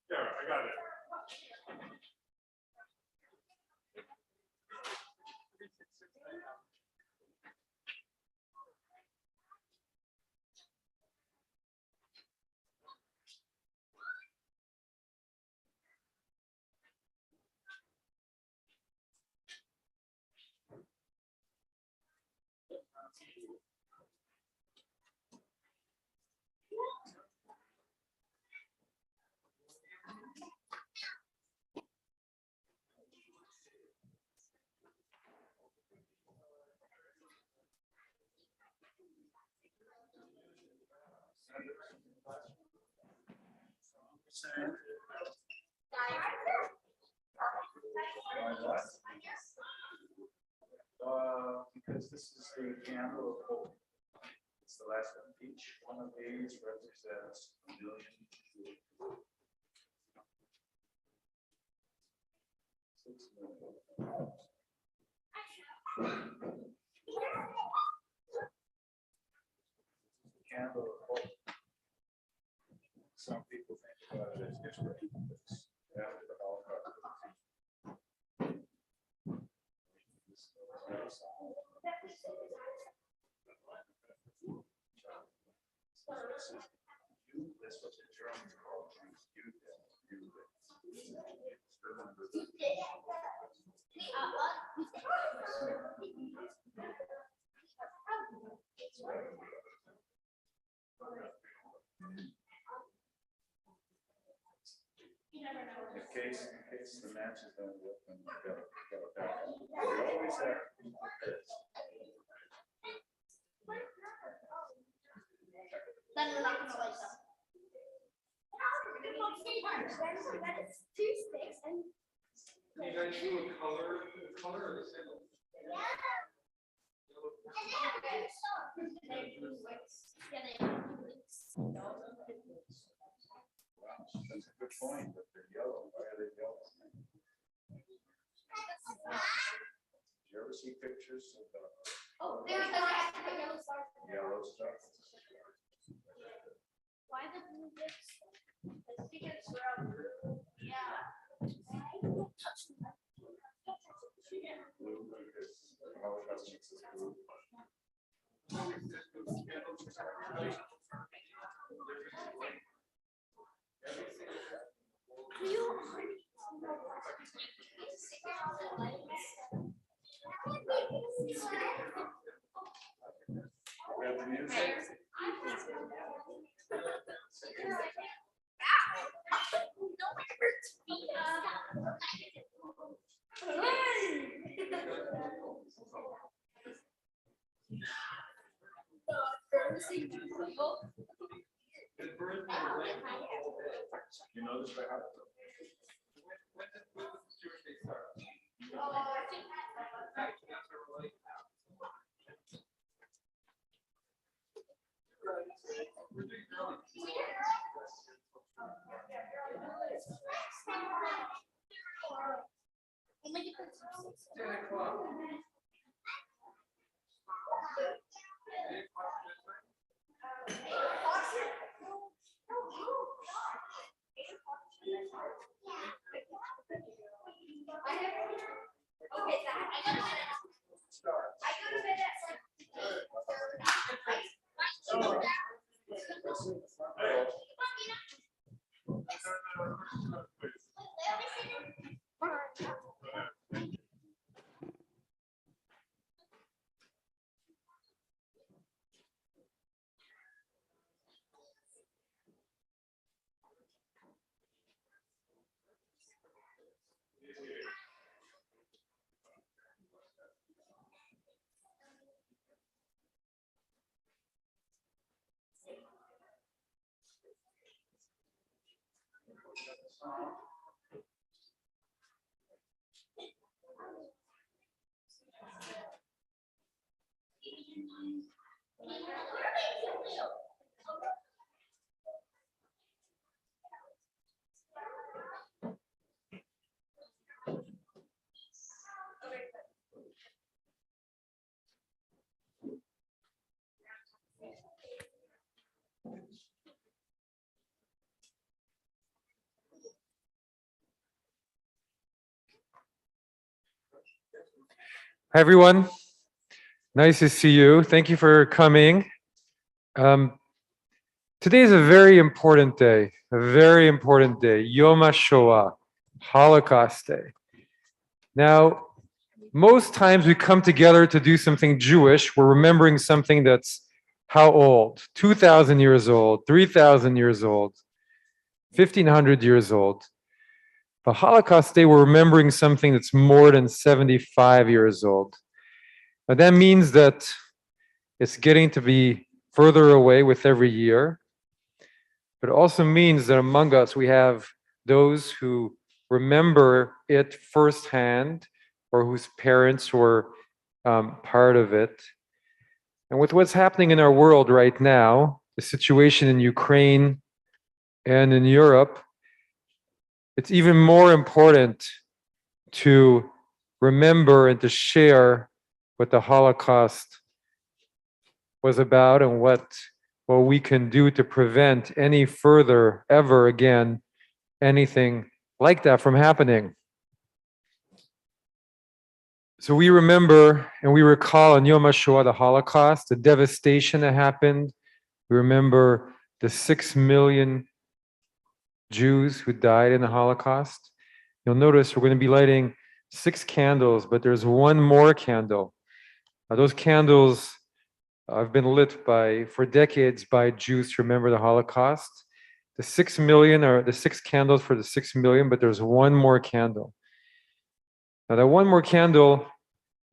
There, I got it. Because this is the candle of hope. It's the last one. Each one of these represents a million. 6 million. Candle of hope. Some people think about it as history. It's after the Holocaust. That's what the Germans call in case the matches don't work, then you got back. We always have to be prepared. Then we're not gonna like them. That is 2 sticks and You guys do a color or the symbol? Wow, that's a good point, but they're yellow. Why are they yellow? Did you ever see pictures of Oh, there's the yellow star. yellow stuff? Why the blue bits? It's because yeah. Blue, because the Holocaust makes us blue. Grab the music. You know this by heart? When did the Jewish Day start? Hi, everyone. Nice to see you. Thank you for coming. Today is a very important day, Yom HaShoah, Holocaust Day. Now, most times we come together to do something Jewish. We're remembering something that's how old? 2,000 years old, 3,000 years old, 1,500 years old. But Holocaust Day, we're remembering something that's more than 75 years old. Now, that means that it's getting to be further away with every year. But it also means that among us, we have those who remember it firsthand or whose parents were part of it. And with what's happening in our world right now, the situation in Ukraine and in Europe, it's even more important to remember and to share what the Holocaust was about and what we can do to prevent any further, ever again, anything like that from happening. So we remember and we recall on Yom HaShoah, the Holocaust, the devastation that happened. We remember the 6 million Jews who died in the Holocaust. You'll notice we're going to be lighting 6 candles, but there's one more candle. Now, those candles have been lit for decades by Jews to remember the Holocaust. The 6 million are the 6 candles for the 6 million, but there's one more candle. Now, that one more candle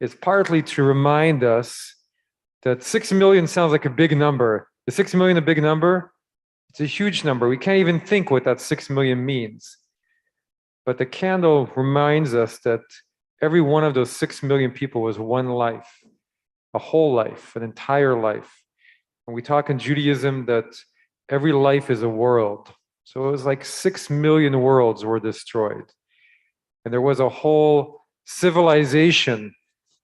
is partly to remind us that 6 million sounds like a big number. Is 6 million a big number? It's a huge number. We can't even think what that 6 million means. But the candle reminds us that every one of those 6 million people was one life, a whole life, an entire life. And we talk in Judaism that every life is a world. So it was like 6 million worlds were destroyed. And there was a whole civilization.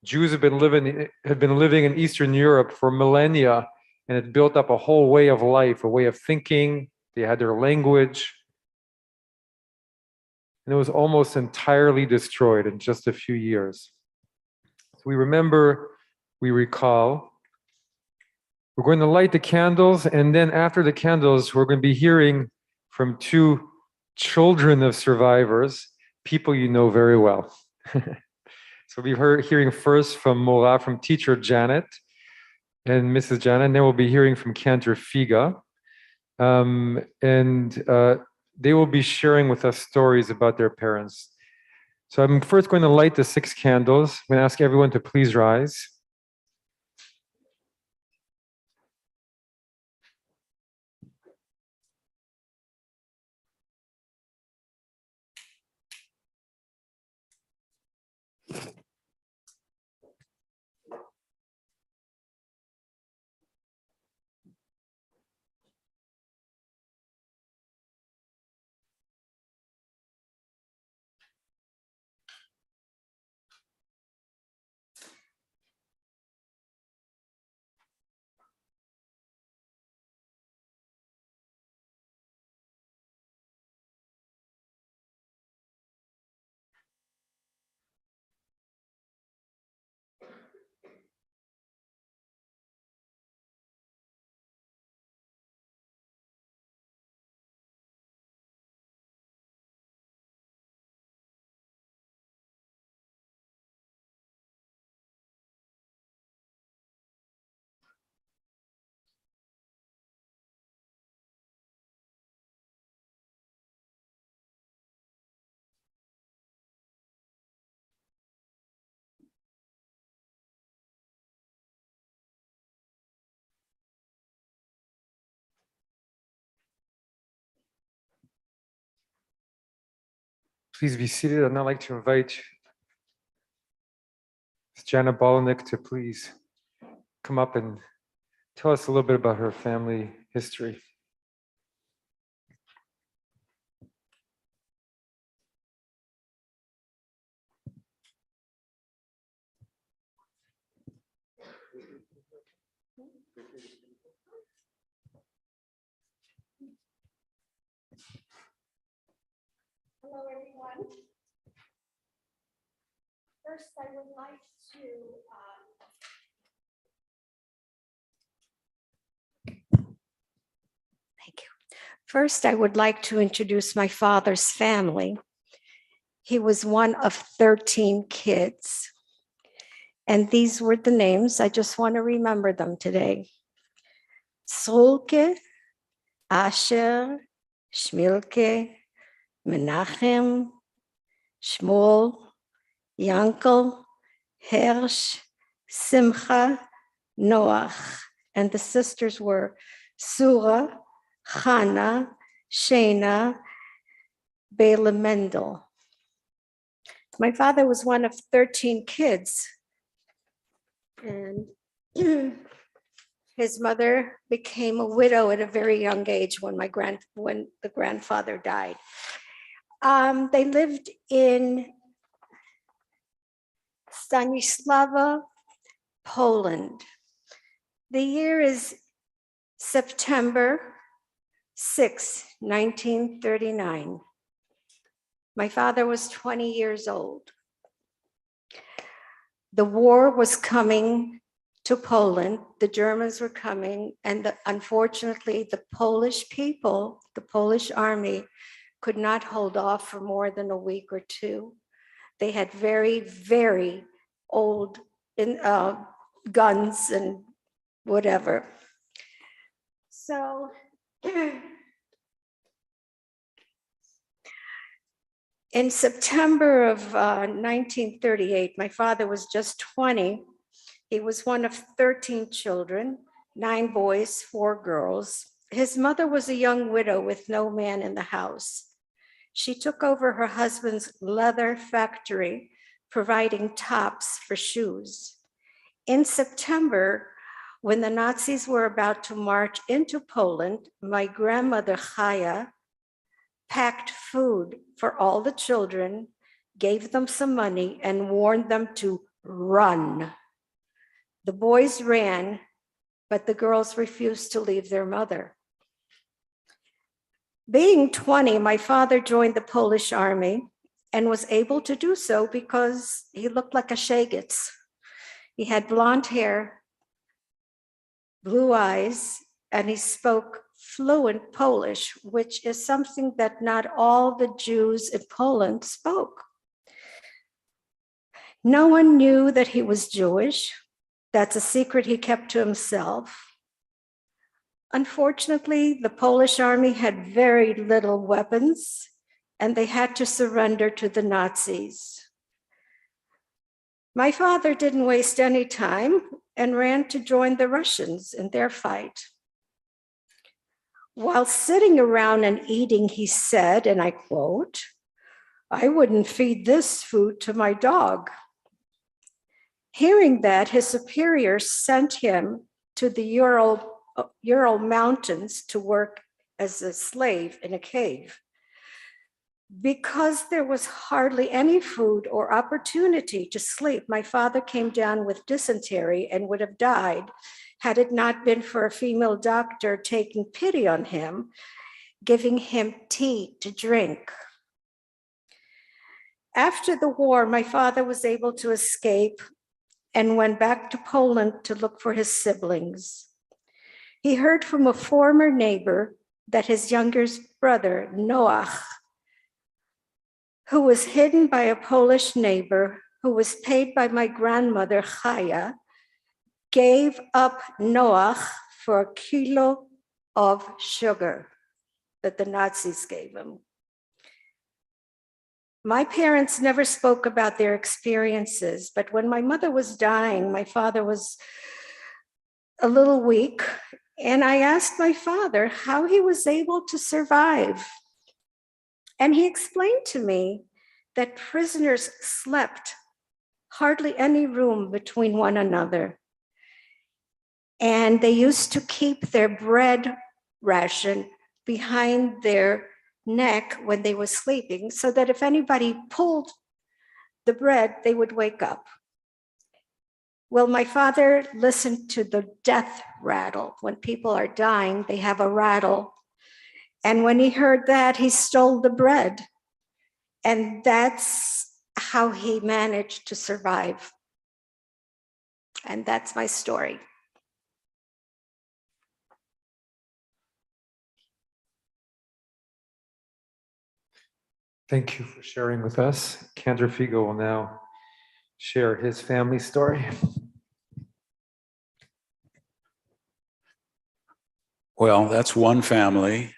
Jews had been living in Eastern Europe for millennia, and it built up a whole way of life, a way of thinking. They had their language. And it was almost entirely destroyed in just a few years. So we remember, we recall. We're going to light the candles, and then after the candles, we're going to be hearing from 2 children of survivors, people you know very well. So we'll be hearing first from Mora, from teacher Janet and Mrs. Janet, and then we'll be hearing from Cantor Figa. They will be sharing with us stories about their parents. So I'm first going to light the 6 candles. I'm going to ask everyone to please rise. Please be seated. I'd now like to invite Jana Bolonik to please come up and tell us a little bit about her family history. Hello, everyone. First, I would like to thank you. First, I would like to introduce my father's family. He was one of 13 kids. And these were the names. I just want to remember them today. Sulke, Asher, Shmilke, Menachem, Shmuel, Yankel, Hersh, Simcha, Noach. And the sisters were Surah, Chana, Shena, Bela Mendel. My father was one of 13 kids. And his mother became a widow at a very young age when the grandfather died. They lived in Stanislawa, Poland. The year is September 6, 1939. My father was 20 years old. The war was coming to Poland. The Germans were coming, and unfortunately, the Polish people, the Polish army, could not hold off for more than a week or two. They had very, very old guns and whatever. So in September of 1938, my father was just 20. He was one of 13 children, 9 boys, 4 girls. His mother was a young widow with no man in the house. She took over her husband's leather factory, providing tops for shoes. In September, when the Nazis were about to march into Poland, my grandmother, Chaya, packed food for all the children, gave them some money, and warned them to run. The boys ran, but the girls refused to leave their mother. Being 20, my father joined the Polish army and was able to do so because he looked like a Shagets. He had blonde hair, blue eyes, and he spoke fluent Polish, which is something that not all the Jews in Poland spoke. No one knew that he was Jewish. That's a secret he kept to himself. Unfortunately, the Polish army had very little weapons, and they had to surrender to the Nazis. My father didn't waste any time and ran to join the Russians in their fight. While sitting around and eating, he said, and I quote, "I wouldn't feed this food to my dog." Hearing that, his superiors sent him to the Ural Mountains to work as a slave in a cave. Because there was hardly any food or opportunity to sleep, my father came down with dysentery and would have died had it not been for a female doctor taking pity on him, giving him tea to drink. After the war, my father was able to escape and went back to Poland to look for his siblings. He heard from a former neighbor that his youngest brother, Noach, who was hidden by a Polish neighbor who was paid by my grandmother, Chaya, gave up Noach for a kilo of sugar that the Nazis gave him. My parents never spoke about their experiences, but when my mother was dying, my father was a little weak, and I asked my father how he was able to survive. And he explained to me that prisoners slept hardly any room between one another. And they used to keep their bread ration behind their neck when they were sleeping, so that if anybody pulled the bread, they would wake up. Well, my father listened to the death rattle. When people are dying, they have a rattle. And when he heard that, he stole the bread. And that's how he managed to survive. And that's my story. Thank you for sharing with us. Cantor Figo will now share his family story. Well, that's one family,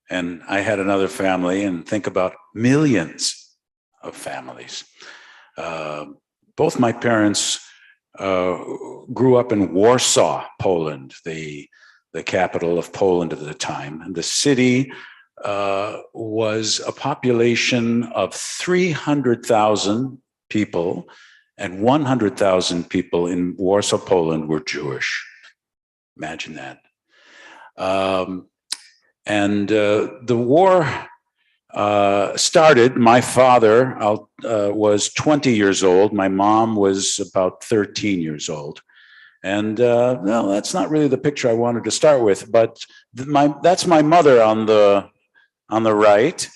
and I had another family, and think about millions of families. Both my parents grew up in Warsaw, Poland, the capital of Poland at the time. And the city was a population of 300,000 people, and 100,000 people in Warsaw, Poland were Jewish. Imagine that. The war started. My father was 20 years old. My mom was about 13 years old. And no, that's not really the picture I wanted to start with, but that's my mother on the right.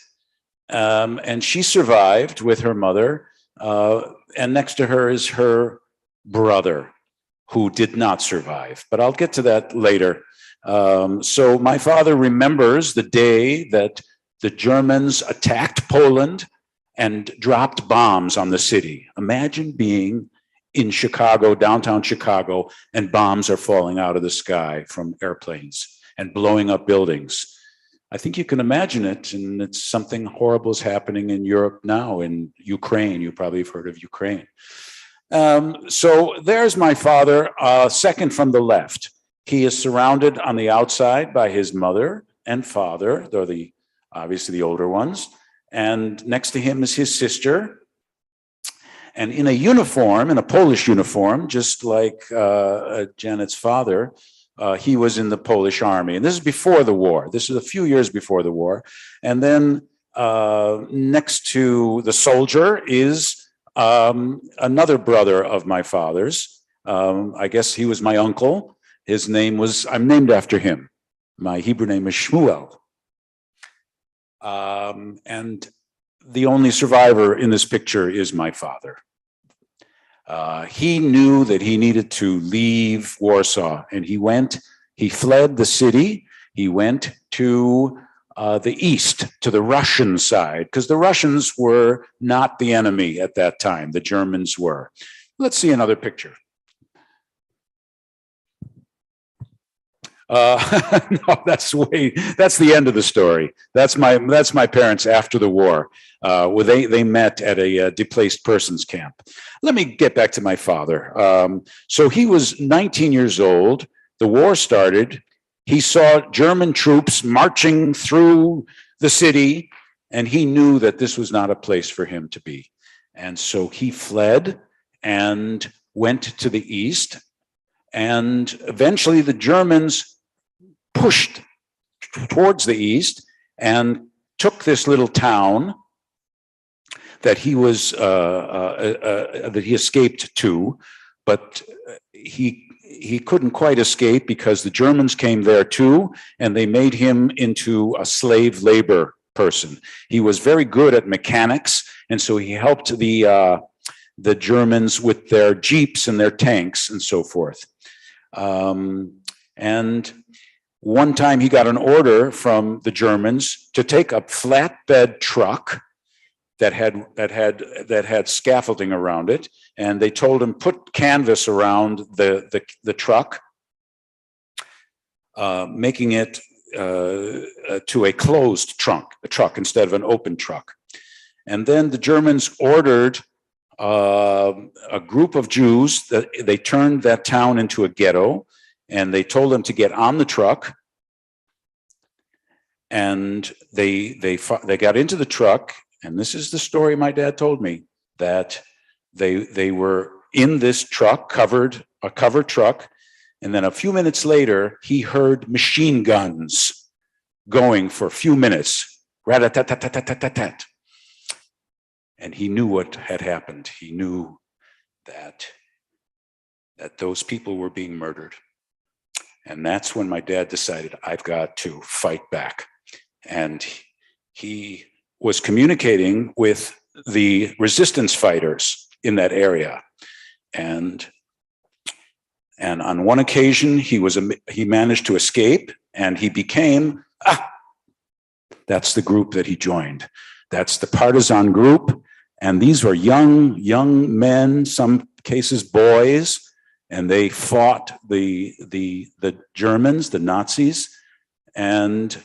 And she survived with her mother. And next to her is her brother, who did not survive. But I'll get to that later. So my father remembers the day that the Germans attacked Poland and dropped bombs on the city. Imagine being in Chicago, downtown Chicago, and bombs are falling out of the sky from airplanes and blowing up buildings. I think you can imagine it, and it's something horrible is happening in Europe now, in Ukraine. You probably have heard of Ukraine. So there's my father, second from the left. He is surrounded on the outside by his mother and father. They're obviously the older ones. And next to him is his sister. And in a uniform, in a Polish uniform, just like Janet's father, he was in the Polish army. And this is before the war. This is a few years before the war. And then next to the soldier is another brother of my father's. I guess he was my uncle. His name was, I'm named after him. My Hebrew name is Shmuel. And the only survivor in this picture is my father. He knew that he needed to leave Warsaw, and he fled the city. He went to the east, to the Russian side, because the Russians were not the enemy at that time. The Germans were. Let's see another picture. No, that's the end of the story. That's my parents after the war. They met at a displaced persons camp. Let me get back to my father. So he was 19 years old. The war started. He saw German troops marching through the city, and he knew that this was not a place for him to be. And so he fled and went to the east. And eventually the Germans pushed towards the east and took this little town that he was that he escaped to, but he couldn't quite escape because the Germans came there too, and they made him into a slave labor person. He was very good at mechanics, and so he helped the Germans with their jeeps and their tanks and so forth. And one time he got an order from the Germans to take a flatbed truck that had scaffolding around it, and they told him put canvas around the truck, making it to a closed truck instead of an open truck. And then the Germans ordered a group of Jews that they turned that town into a ghetto. And they told them to get on the truck, and they got into the truck, and this is the story my dad told me, that they were in this truck, a covered truck, and then a few minutes later, he heard machine guns going for a few minutes, rat-a-tat-tat-tat-tat-tat. And he knew what had happened. He knew that those people were being murdered. And that's when my dad decided, I've got to fight back. And he was communicating with the resistance fighters in that area. And on one occasion, he managed to escape, and he became, that's the group that he joined. That's the partisan group. And these were young men, some cases boys, and they fought the Germans, the Nazis. And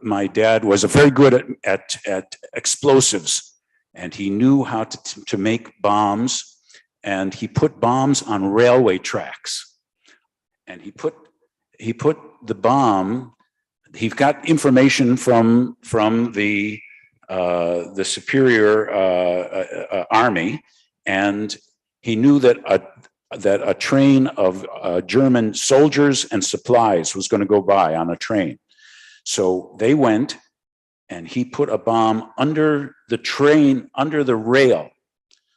my dad was very good at explosives, and he knew how to make bombs. And he put bombs on railway tracks. And he put the bomb. He got information from the superior army, and he knew that a train of German soldiers and supplies was going to go by on a train. So they went, and he put a bomb under the train, under the rail,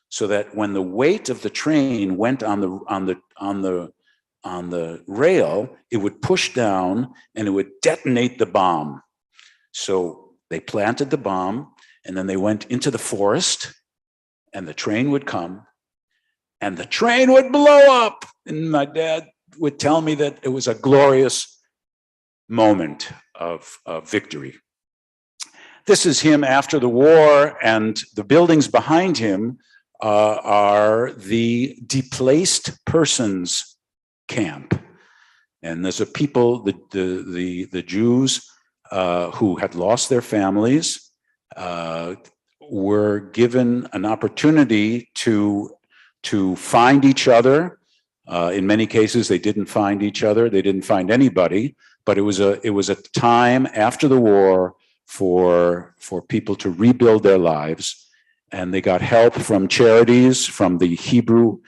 so that when the weight of the train went on the rail, it would push down and it would detonate the bomb. So they planted the bomb, and then they went into the forest, and the train would come, and the train would blow up. And my dad would tell me that it was a glorious moment of victory. This is him after the war, and the buildings behind him are the Displaced Persons Camp. And there's a people, the Jews who had lost their families, were given an opportunity to find each other. In many cases, they didn't find each other. They didn't find anybody. But it was a time after the war for people to rebuild their lives. And they got help from charities, from the Hebrew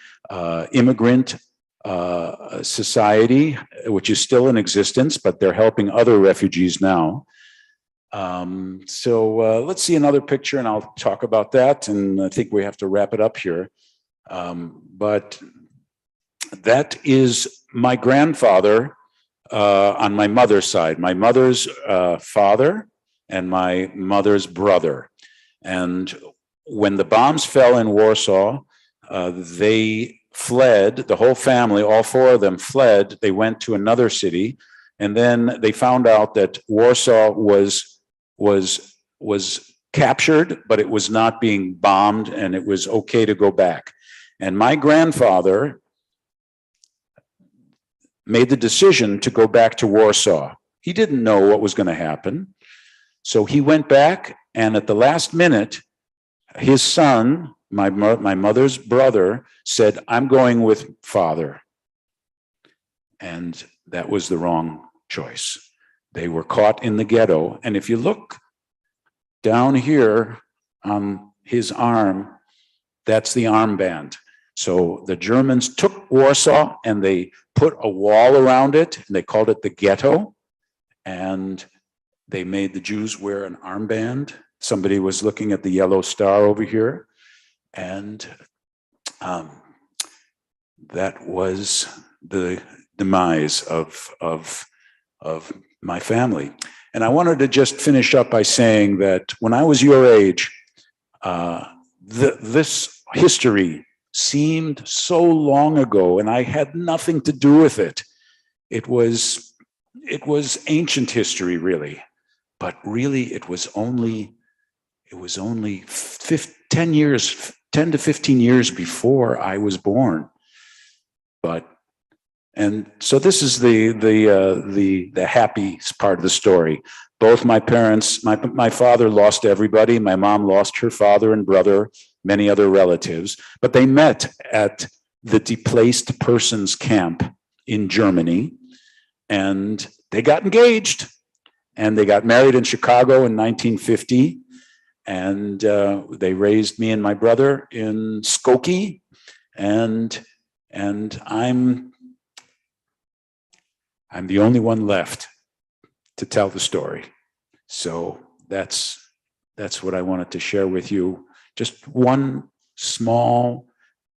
Immigrant Society, which is still in existence, but they're helping other refugees now. So let's see another picture, and I'll talk about that. And I think we have to wrap it up here. But that is my grandfather on my mother's side, my mother's father and my mother's brother. And when the bombs fell in Warsaw, they fled, the whole family, all four of them fled. They went to another city, and then they found out that Warsaw was captured, but it was not being bombed, and it was okay to go back. And my grandfather made the decision to go back to Warsaw. He didn't know what was going to happen. So he went back, and at the last minute, his son, my mother's brother, said, I'm going with father. And that was the wrong choice. They were caught in the ghetto. And if you look down here on his arm, that's the armband. So the Germans took Warsaw and they put a wall around it, and they called it the ghetto. And they made the Jews wear an armband. Somebody was looking at the yellow star over here. And that was the demise of my family. And I wanted to just finish up by saying that when I was your age, this history seemed so long ago, and I had nothing to do with it. It was ancient history, really, but really it was only 10 to 15 years before I was born. And so this is the happy part of the story. Both my parents, my father lost everybody. My mom lost her father and brother, many other relatives, but they met at the Displaced Persons Camp in Germany, and they got engaged, and they got married in Chicago in 1950. and they raised me and my brother in Skokie, and I'm the only one left to tell the story. So that's what I wanted to share with you. Just one small,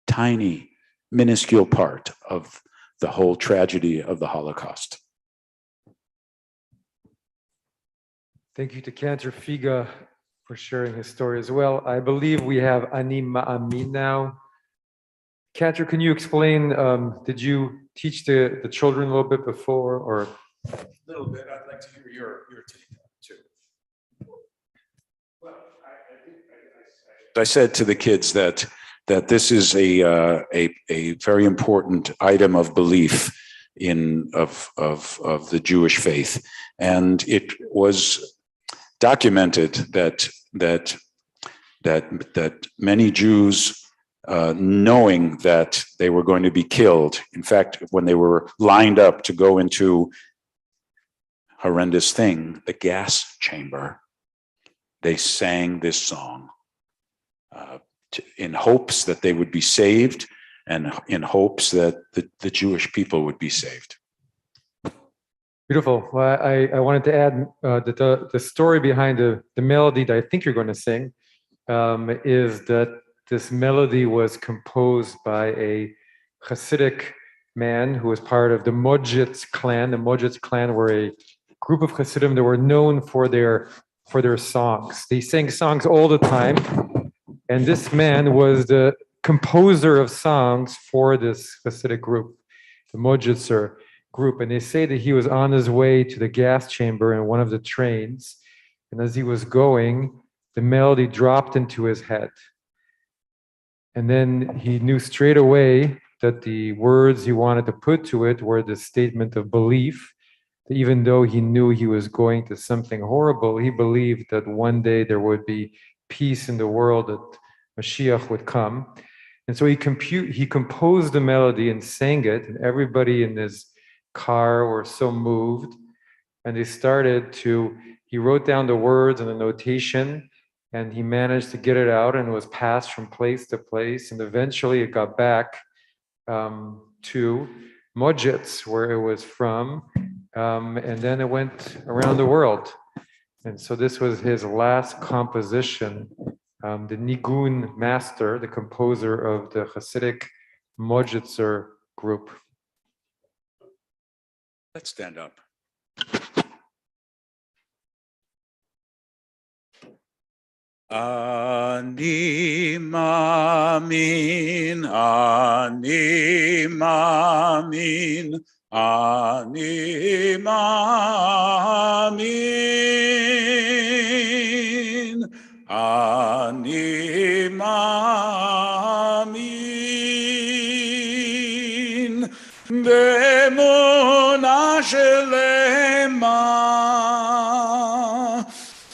tiny, minuscule part of the whole tragedy of the Holocaust. Thank you to Cantor Figa for sharing his story as well. I believe we have Ani Ma'amin now. Cantor, can you explain, did you teach the children a little bit before, or? A little bit. I'd like to hear your take on it too. Well, I said to the kids that this is a very important item of belief of the Jewish faith, and it was documented that many Jews, knowing that they were going to be killed, in fact, when they were lined up to go into horrendous thing, the gas chamber, they sang this song in hopes that they would be saved, and in hopes that the Jewish people would be saved. Beautiful. Well, I wanted to add that the story behind the melody that I think you're going to sing is that this melody was composed by a Hasidic man who was part of the Mojitz clan. The Mojitz clan were a group of Hasidim that were known for their songs. They sang songs all the time, and this man was the composer of songs for this Hasidic group, the Mojitzer group. And they say that he was on his way to the gas chamber in one of the trains, and as he was going, the melody dropped into his head. And then he knew straight away that the words he wanted to put to it were the statement of belief, that even though he knew he was going to something horrible, he believed that one day there would be peace in the world, that Mashiach would come. And so he composed the melody and sang it, and everybody in his car were so moved. And he wrote down the words and the notation, and he managed to get it out, and it was passed from place to place, and eventually it got back to Mojitz, where it was from, and then it went around the world. And so this was his last composition. The Nigun master, the composer of the Hasidic Mojitzer group. Let's stand up. Ani Ma'amin, Ani Ma'amin, Ani Ma'amin, Ani Ma'amin, Be'emunah shelema,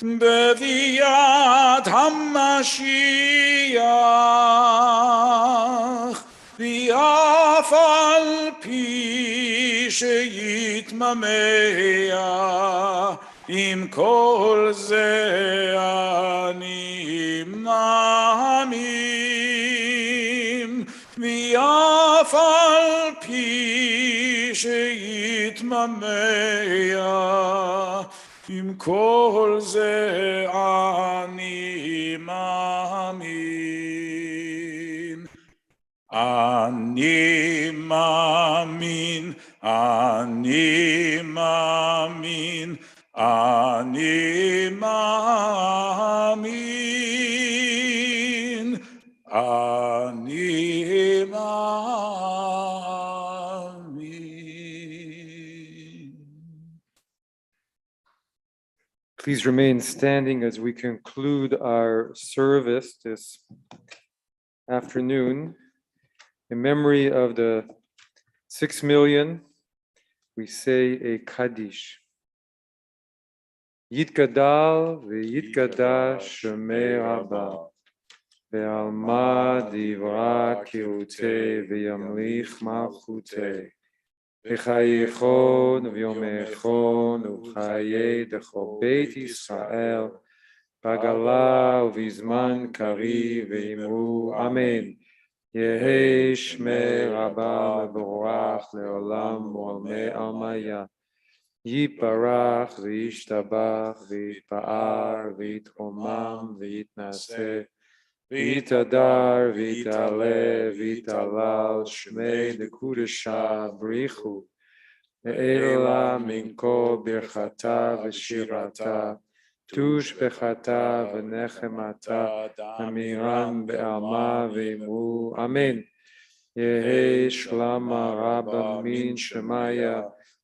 Be'viat HaMashiach, V'af al pi she'yitmamea, Im kol ze ani ma'amin, V'af al pi she'yitmamea, Im kol ze ani ma'amin. Ani ma'amin, ani ma'amin, ani ma'amin, ani ma'amin. Please remain standing as we conclude our service this afternoon. In memory of the 6 million, we say a Kaddish. Yitgadal v'yitgadash shemei Rabba, ve'alma divra kirutei ve'yamlich malchutei, v'chayechon v'yomechon v'chayei dechol Beit Yisrael, בגלה ובזמן קריב ואמרו אמן. יהי שמי רבה מבורך לעולם ועולמי עלמיה. יתברך וישתבח ויתפאר ויתרומם ויתנשא ויתהדר ויתעלה ויתהלל שמי דקודשה בריחו אלא מן כל ברכתה ושירתה תושבחתה ונחמתה אמירן בעלמה ואמרו אמן. יהי שלמה רבה מן שמיה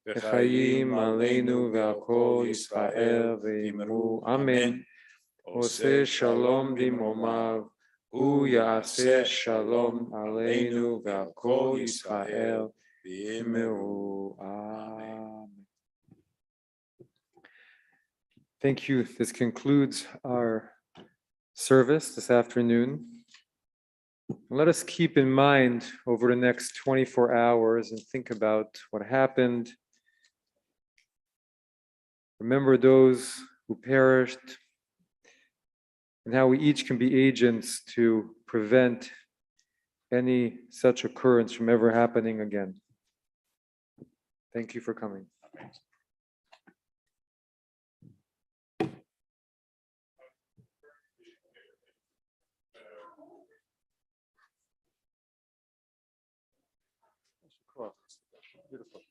וחיים עלינו ועל כל ישראל ואמרו אמן. עושה שלום במרומיו הוא יעשה שלום עלינו ועל כל ישראל ואמרו amen. Thank you. This concludes our service this afternoon. Let us keep in mind over the next 24 hours and think about what happened. Remember those who perished and how we each can be agents to prevent any such occurrence from ever happening again. Thank you for coming. Beautiful.